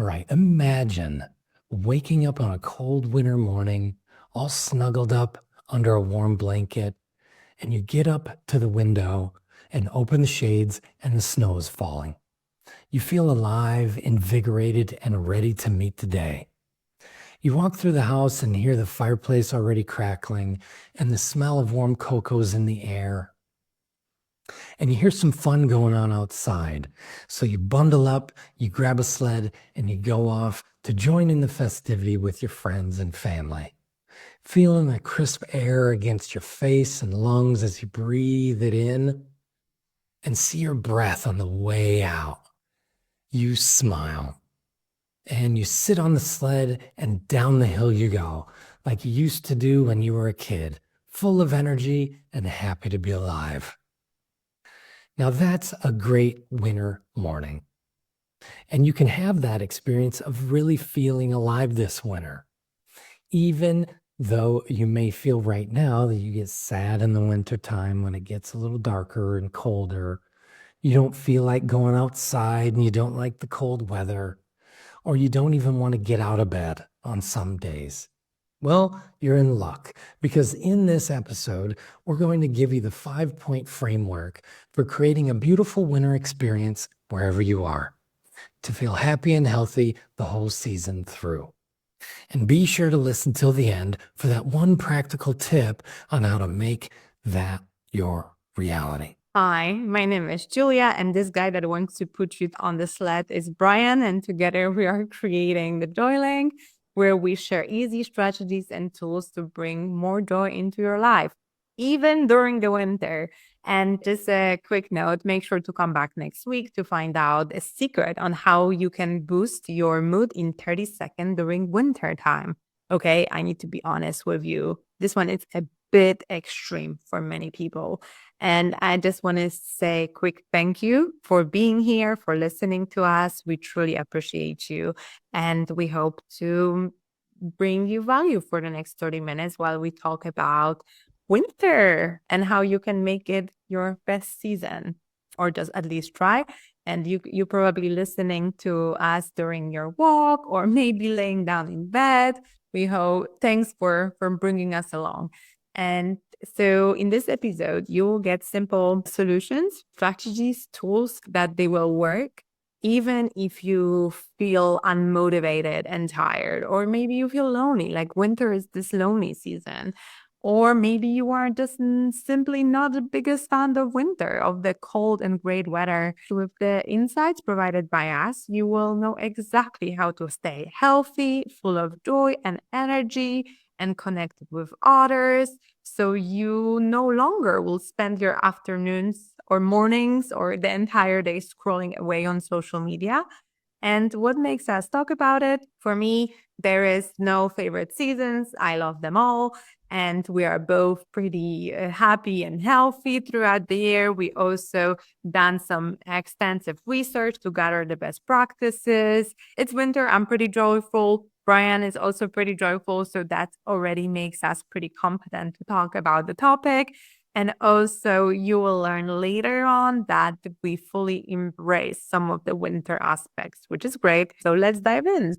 All right, imagine waking up on a cold winter morning, all snuggled up under a warm blanket, and you get up to the window and open the shades, and the snow is falling. You feel alive, invigorated, and ready to meet the day. You walk through the house and hear the fireplace already crackling, and the smell of warm cocoa's in the air. And you hear some fun going on outside. So you bundle up, you grab a sled, and you go off to join in the festivity with your friends and family. Feeling the crisp air against your face and lungs as you breathe it in and see your breath on the way out. You smile and you sit on the sled and down the hill you go, like you used to do when you were a kid, full of energy and happy to be alive. Now that's a great winter morning. And you can have that experience of really feeling alive this winter. Even though you may feel right now that you get sad in the wintertime when it gets a little darker and colder, you don't feel like going outside and you don't like the cold weather, or you don't even want to get out of bed on some days. Well, you're in luck, because in this episode, we're going to give you the 5-point framework for creating a beautiful winter experience wherever you are, to feel happy and healthy the whole season through. And be sure to listen till the end for that one practical tip on how to make that your reality. Hi, my name is Julia, and this guy that wants to put you on the sled is Brian, and together we are creating the Joy Link, where we share easy strategies and tools to bring more joy into your life, even during the winter. And just a quick note, make sure to come back next week to find out a secret on how you can boost your mood in 30 seconds during winter time. Okay, I need to be honest with you. This one is a bit extreme for many people. And I just want to say a quick thank you for being here, for listening to us. We truly appreciate you. And we hope to bring you value for the next 30 minutes while we talk about winter and how you can make it your best season, or just at least try. And you probably listening to us during your walk or maybe laying down in bed. We hope thanks for bringing us along. And so in this episode, you will get simple solutions, strategies, tools that they will work even if you feel unmotivated and tired, or maybe you feel lonely, like winter is this lonely season. Or maybe you are just simply not the biggest fan of winter, of the cold and great weather. With the insights provided by us, you will know exactly how to stay healthy, full of joy and energy, and connected with others. So you no longer will spend your afternoons or mornings or the entire day scrolling away on social media. And what makes us talk about it? For me, there is no favorite seasons. I love them all. And we are both pretty happy and healthy throughout the year. We also done some extensive research to gather the best practices. It's winter. I'm pretty joyful. Brian is also pretty joyful. So that already makes us pretty competent to talk about the topic. And also, you will learn later on that we fully embrace some of the winter aspects, which is great. So let's dive in.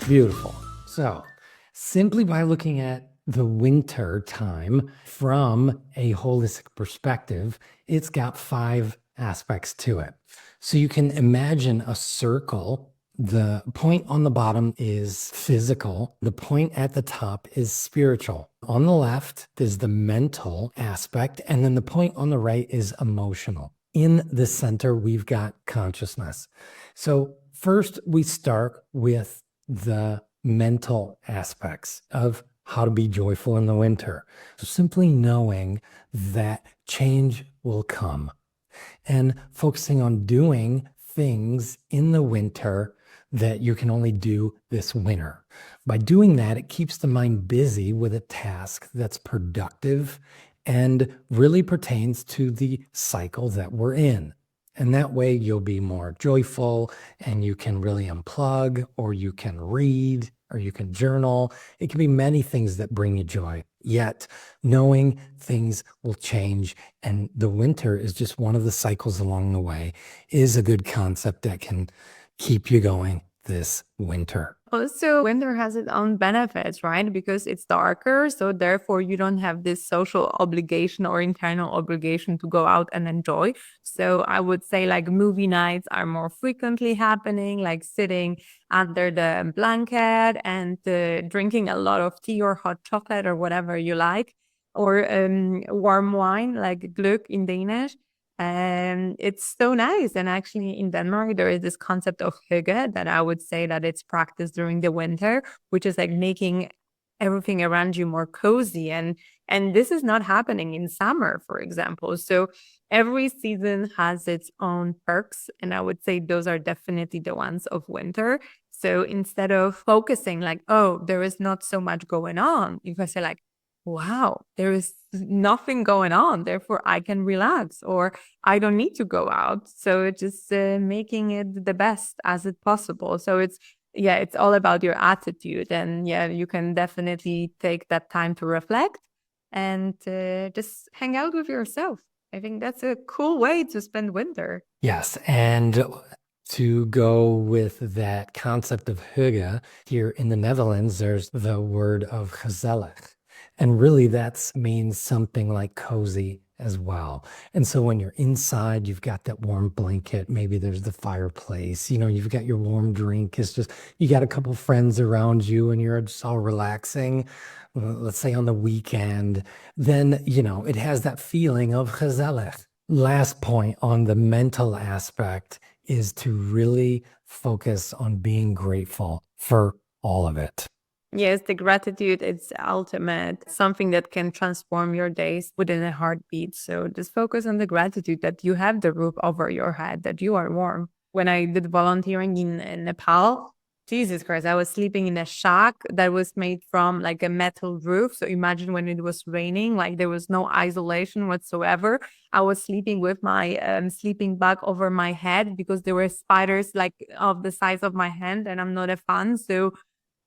Beautiful. So, simply by looking at the winter time from a holistic perspective, it's got 5 aspects to it. So you can imagine a circle. The point on the bottom is physical. The point at the top is spiritual. On the left is the mental aspect, and then the point on the right is emotional. In the center, we've got consciousness. So first, we start with the mental aspects of how to be joyful in the winter. So simply knowing that change will come and focusing on doing things in the winter that you can only do this winter. By doing that, it keeps the mind busy with a task that's productive and really pertains to the cycle that we're in. And that way you'll be more joyful and you can really unplug, or you can read, or you can journal. It can be many things that bring you joy. Yet knowing things will change and the winter is just one of the cycles along the way is a good concept that can keep you going this winter. Also, winter has its own benefits, right? Because it's darker, so therefore you don't have this social obligation or internal obligation to go out and enjoy. So I would say like movie nights are more frequently happening, like sitting under the blanket and drinking a lot of tea or hot chocolate or whatever you like, or warm wine like gløgg in Danish. And it's so nice. And actually, in Denmark, there is this concept of hygge that I would say that it's practiced during the winter, which is like making everything around you more cozy. And this is not happening in summer, for example. So every season has its own perks, and I would say those are definitely the ones of winter. So instead of focusing like, oh, there is not so much going on, you can say like, wow, there is nothing going on, therefore I can relax, or I don't need to go out. So it's just making it the best as it possible. So it's all about your attitude. And yeah, you can definitely take that time to reflect and just hang out with yourself. I think that's a cool way to spend winter. Yes, and to go with that concept of hygge, here in the Netherlands, there's the word of gezellig. And really that means something like cozy as well. And so when you're inside, you've got that warm blanket, maybe there's the fireplace, you've got your warm drink. It's just, you got a couple friends around you and you're just all relaxing, let's say on the weekend, then, it has that feeling of gezellig. Last point on the mental aspect is to really focus on being grateful for all of it. Yes, the gratitude is ultimate, something that can transform your days within a heartbeat. So just focus on the gratitude that you have the roof over your head, that you are warm. When I did volunteering in Nepal, Jesus Christ, I was sleeping in a shack that was made from like a metal roof. So imagine when it was raining, like there was no isolation whatsoever. I was sleeping with my sleeping bag over my head because there were spiders like of the size of my hand, and I'm not a fan. So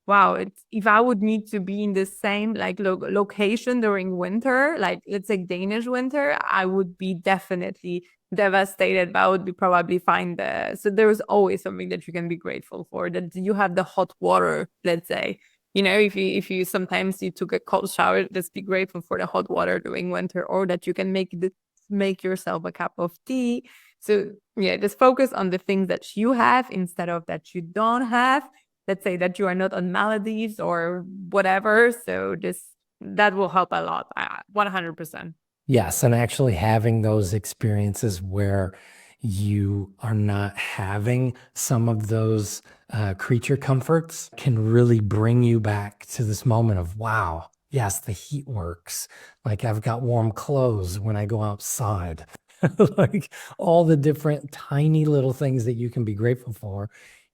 wow, if I would need to be in the same like location during winter, like let's say Danish winter, I would be definitely devastated, but I would be probably fine there. So there is always something that you can be grateful for, that you have the hot water, let's say. If you sometimes you took a cold shower, just be grateful for the hot water during winter, or that you can make yourself a cup of tea. So yeah, just focus on the things that you have instead of that you don't have. Let's say that you are not on Maldives or whatever. So that will help a lot. 100%. Yes, and actually having those experiences where you are not having some of those creature comforts can really bring you back to this moment of, wow, yes, the heat works. Like I've got warm clothes when I go outside. Like all the different tiny little things that you can be grateful for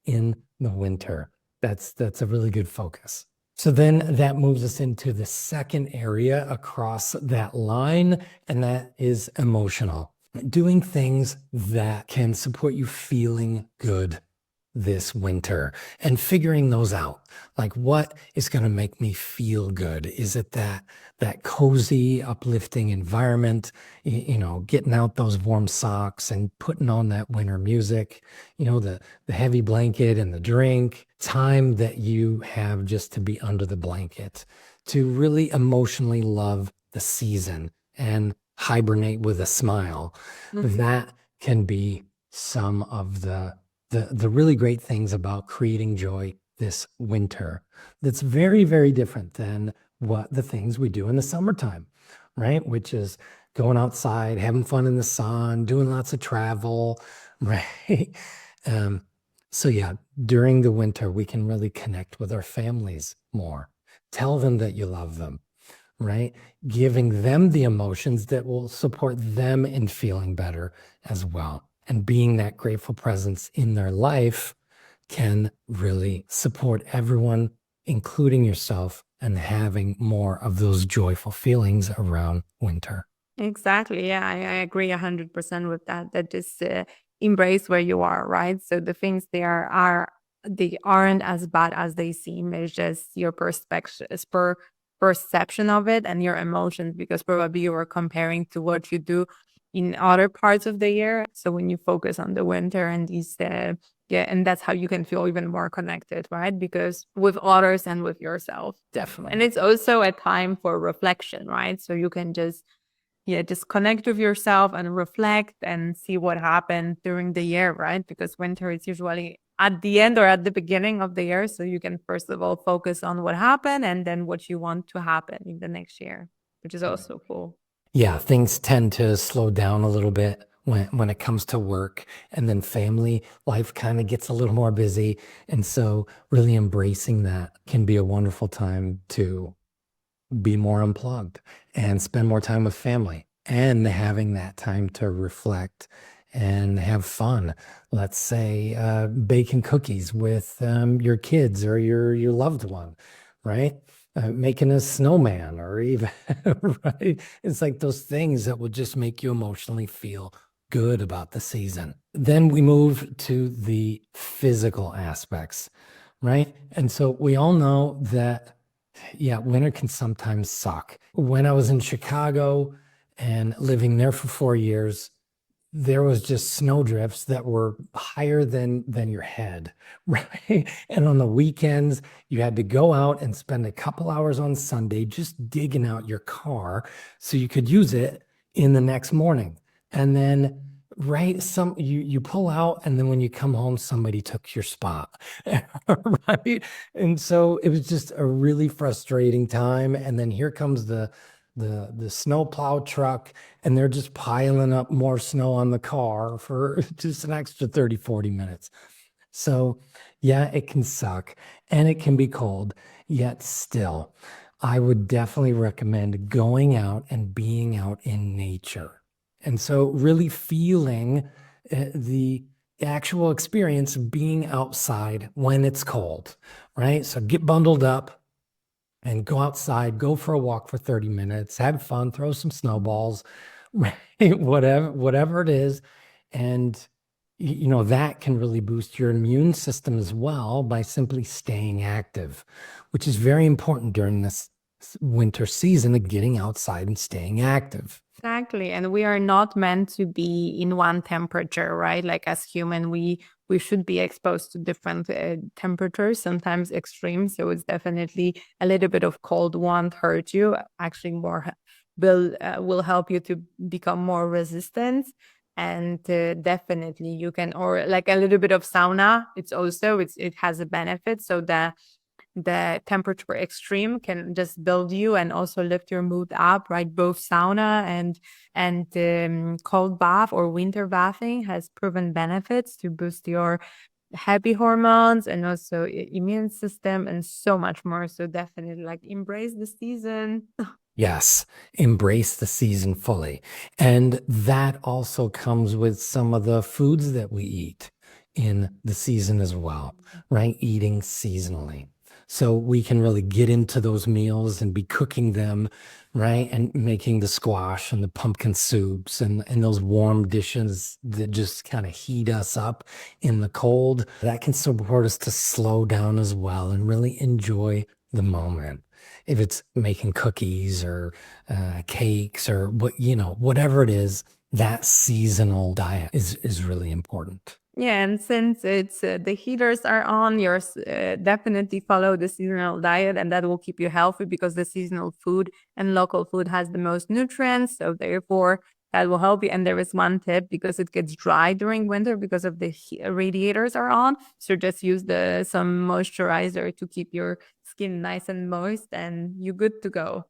in the winter. That's a really good focus. So then that moves us into the second area across that line, and that is emotional. Doing things that can support you feeling good this winter and figuring those out. Like, what is going to make me feel good? Is it that cozy, uplifting environment, getting out those warm socks and putting on that winter music, the heavy blanket and the drink, time that you have just to be under the blanket, to really emotionally love the season and hibernate with a smile. That can be some of the really great things about creating joy this winter. That's very, very different than what the things we do in the summertime, right? Which is going outside, having fun in the sun, doing lots of travel, right? So yeah, during the winter, we can really connect with our families more. Tell them that you love them, right? Giving them the emotions that will support them in feeling better as well. And being that grateful presence in their life can really support everyone, including yourself, and having more of those joyful feelings around winter. Exactly. Yeah, I agree 100% with that. That just embrace where you are, right? So the things they aren't as bad as they seem. It's just your perception of it and your emotions, because probably you are comparing to what you do in other parts of the year. So when you focus on the winter and these yeah, and that's how you can feel even more connected, right? Because with others and with yourself. Definitely. And it's also a time for reflection, right? So you can just connect with yourself and reflect and see what happened during the year, right? Because winter is usually at the end or at the beginning of the year. So you can first of all focus on what happened and then what you want to happen in the next year, which is also cool. Yeah, things tend to slow down a little bit when it comes to work, and then family life kind of gets a little more busy. And so really embracing that can be a wonderful time to be more unplugged and spend more time with family, and having that time to reflect and have fun. Let's say baking cookies with your kids or your loved one, right? Making a snowman, or even right. It's like those things that will just make you emotionally feel good about the season. Then we move to the physical aspects, right? And so we all know that, yeah, winter can sometimes suck. When I was in Chicago and living there for 4 years, there was just snowdrifts that were higher than your head, right? And on the weekends, you had to go out and spend a couple hours on Sunday just digging out your car so you could use it in the next morning. And then right, you pull out, and then when you come home, somebody took your spot. Right. And so it was just a really frustrating time. And then here comes the snow plow truck, and they're just piling up more snow on the car for just an extra 30, 40 minutes. So yeah, it can suck and it can be cold, yet still, I would definitely recommend going out and being out in nature. And so really feeling the actual experience of being outside when it's cold, right? So get bundled up and go outside, go for a walk for 30 minutes, have fun, throw some snowballs, right? Whatever it is. And that can really boost your immune system as well by simply staying active, which is very important during this winter season, of getting outside and staying active. Exactly. And we are not meant to be in one temperature, right? Like as human, we should be exposed to different temperatures, sometimes extreme. So it's definitely a little bit of cold won't hurt you. Actually, more will help you to become more resistant. And definitely you can, or like a little bit of sauna. It has a benefit. So the temperature extreme can just build you and also lift your mood up, right? Both sauna and cold bath or winter bathing has proven benefits to boost your happy hormones and also immune system and so much more. So definitely like embrace the season. Yes, embrace the season fully. And that also comes with some of the foods that we eat in the season as well, right? Eating seasonally. So we can really get into those meals and be cooking them, right? And making the squash and the pumpkin soups and those warm dishes that just kind of heat us up in the cold. That can support us to slow down as well and really enjoy the moment. If it's making cookies or cakes or whatever it is, that seasonal diet is really important. Yeah, and since it's the heaters are on, you're definitely follow the seasonal diet, and that will keep you healthy because the seasonal food and local food has the most nutrients. So therefore, that will help you. And there is one tip because it gets dry during winter because of the radiators are on. So just use some moisturizer to keep your skin nice and moist, and you're good to go.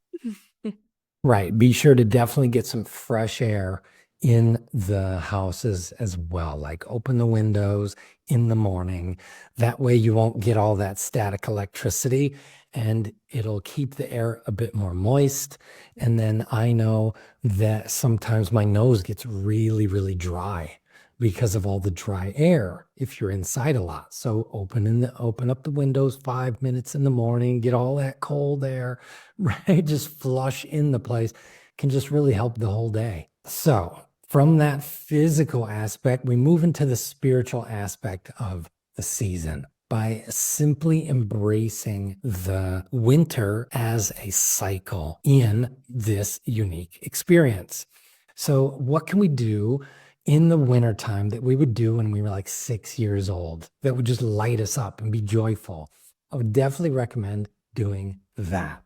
Right. Be sure to definitely get some fresh air in the houses as well. Like open the windows in the morning. That way you won't get all that static electricity, and it'll keep the air a bit more moist. And then I know that sometimes my nose gets really, really dry because of all the dry air if you're inside a lot. So open up the windows 5 minutes in the morning, get all that cold air, right? Just flush in the place, can just really help the whole day. So from that physical aspect, we move into the spiritual aspect of the season by simply embracing the winter as a cycle in this unique experience. So, what can we do in the wintertime that we would do when we were like 6 years old that would just light us up and be joyful? I would definitely recommend doing that.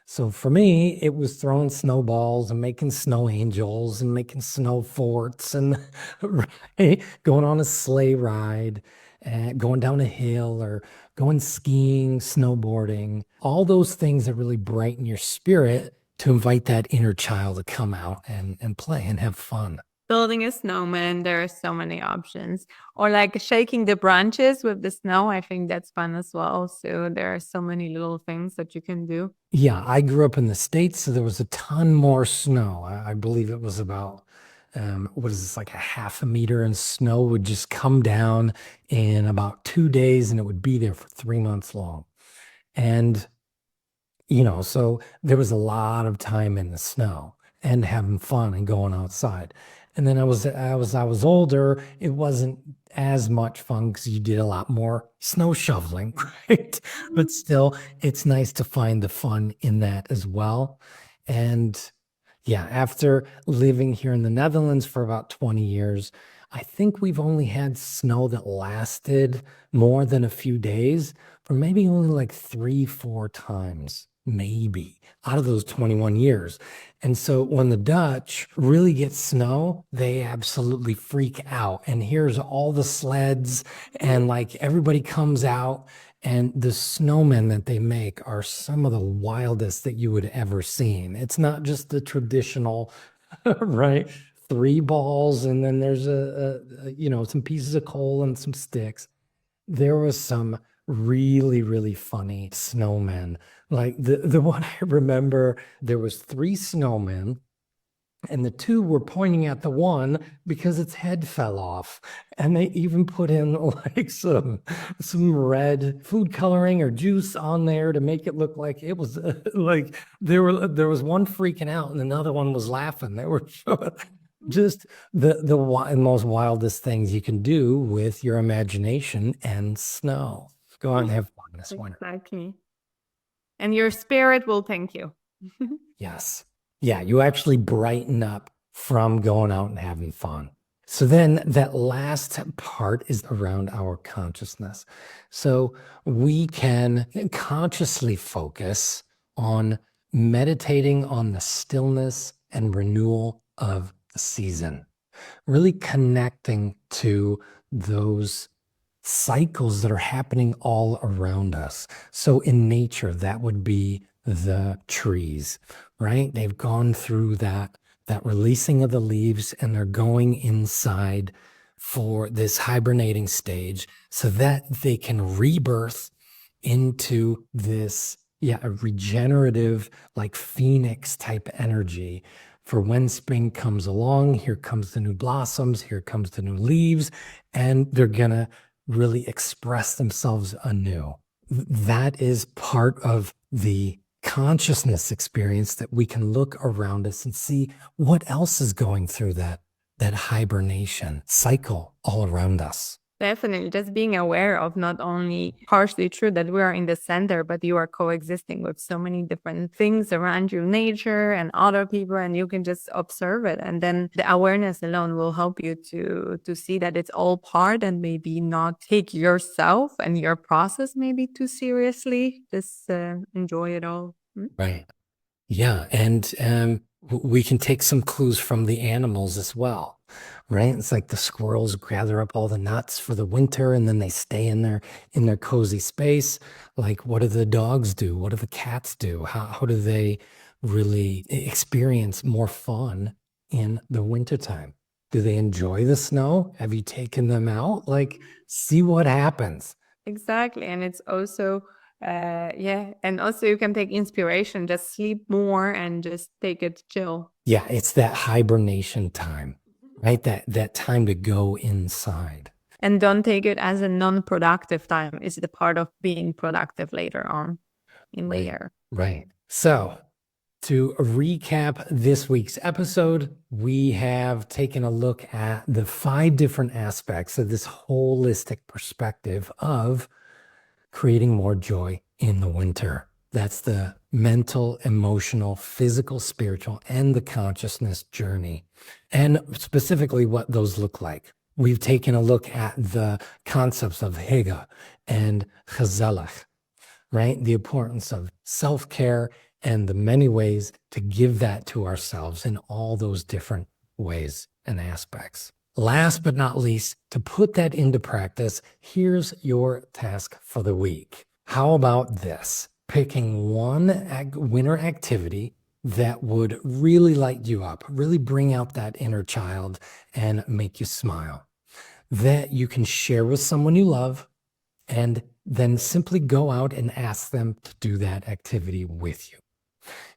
So for me, it was throwing snowballs and making snow angels and making snow forts and right, going on a sleigh ride and going down a hill or going skiing, snowboarding, all those things that really brighten your spirit to invite that inner child to come out and play and have fun. Building a snowman, there are so many options. Or like shaking the branches with the snow. I think that's fun as well. So there are so many little things that you can do. Yeah, I grew up in the States, so there was a ton more snow. I believe it was about, what is this, like a half a meter, and snow would just come down in about 2 days and it would be there for 3 months long. And so there was a lot of time in the snow and having fun and going outside. And then as I was older, it wasn't as much fun because you did a lot more snow shoveling, right? But still, it's nice to find the fun in that as well. And yeah, after living here in the Netherlands for about 20 years, I think we've only had snow that lasted more than a few days for maybe only like 3, 4 times, maybe out of those 21 years. And so when the Dutch really get snow, they absolutely freak out. And here's all the sleds, and like everybody comes out. And the snowmen that they make are some of the wildest that you would ever seen. It's not just the traditional, right? 3 balls, and then there's some pieces of coal and some sticks. There was some really, really funny snowmen. Like the one I remember, there was 3 snowmen, and the 2 were pointing at the one because its head fell off. And they even put in like some red food coloring or juice on there to make it look like it was like there was one freaking out and another one was laughing. They were just the most wildest things you can do with your imagination and snow. Go out and have fun this winter. Exactly. And your spirit will thank you. Yes. Yeah, you actually brighten up from going out and having fun. So then that last part is around our consciousness. So we can consciously focus on meditating on the stillness and renewal of the season, really connecting to those cycles that are happening all around us. So in nature, that would be the trees, right? They've gone through that releasing of the leaves, and they're going inside for this hibernating stage so that they can rebirth into this, a regenerative, like phoenix type energy for when spring comes along. Here comes the new blossoms, here comes the new leaves, and they're gonna really express themselves anew. That is part of the consciousness experience, that we can look around us and see what else is going through that hibernation cycle all around us. Definitely, just being aware of not only partially true that we are in the center, but you are coexisting with so many different things around you, nature and other people, and you can just observe it. And then the awareness alone will help you to see that it's all part, and maybe not take yourself and your process maybe too seriously. Just enjoy it all. Right. Yeah. And we can take some clues from the animals as well, right? It's like the squirrels gather up all the nuts for the winter, and then they stay in their cozy space. Like, what do the dogs do? What do the cats do? How do they really experience more fun in the wintertime? Do they enjoy the snow? Have you taken them out? Like, see what happens. Exactly. And it's also, and also you can take inspiration, just sleep more and just take it chill. Yeah, it's that hibernation time, right? That time to go inside. And don't take it as a non-productive time. It's the part of being productive later on in the year. Right. So To recap this week's episode, we have taken a look at the 5 different aspects of this holistic perspective of creating more joy in the winter. That's the mental, emotional, physical, spiritual, and the consciousness journey, and specifically what those look like. We've taken a look at the concepts of hygge and gezellig, right? The importance of self-care and the many ways to give that to ourselves in all those different ways and aspects. Last but not least, to put that into practice, here's your task for the week. How about this? Picking one winter activity that would really light you up, really bring out that inner child and make you smile, that you can share with someone you love, and then simply go out and ask them to do that activity with you.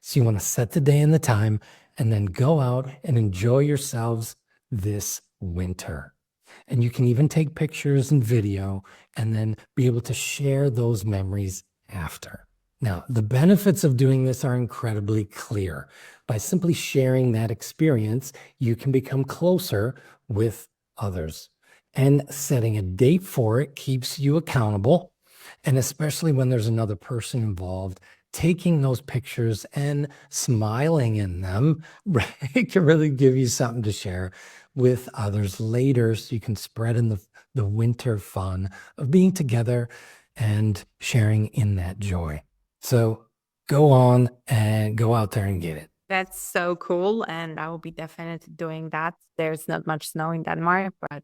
So you want to set the day and the time and then go out and enjoy yourselves this winter. And you can even take pictures and video and then be able to share those memories after. Now, the benefits of doing this are incredibly clear. By simply sharing that experience, you can become closer with others. And setting a date for it keeps you accountable. And especially when there's another person involved, taking those pictures and smiling in them, right, can really give you something to share with others later, so you can spread in the winter fun of being together and sharing in that joy. So go on and go out there and get it. That's so cool. And I will be definitely doing that. There's not much snow in Denmark, but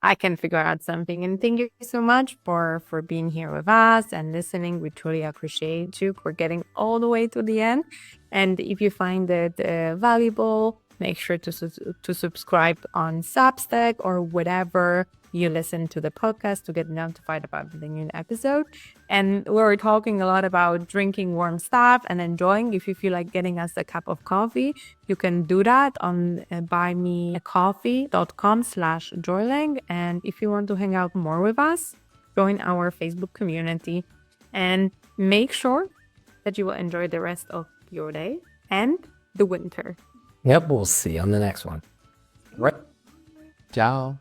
I can figure out something. And thank you so much for being here with us and listening. We truly appreciate you for getting all the way to the end. And if you find it valuable, make sure to subscribe on Substack or whatever you listen to the podcast to get notified about the new episode. And we're talking a lot about drinking warm stuff and enjoying. If you feel like getting us a cup of coffee, you can do that on buymeacoffee.com/joylang. And if you want to hang out more with us, join our Facebook community and make sure that you will enjoy the rest of your day and the winter. Yep, we'll see you on the next one. Right. Ciao.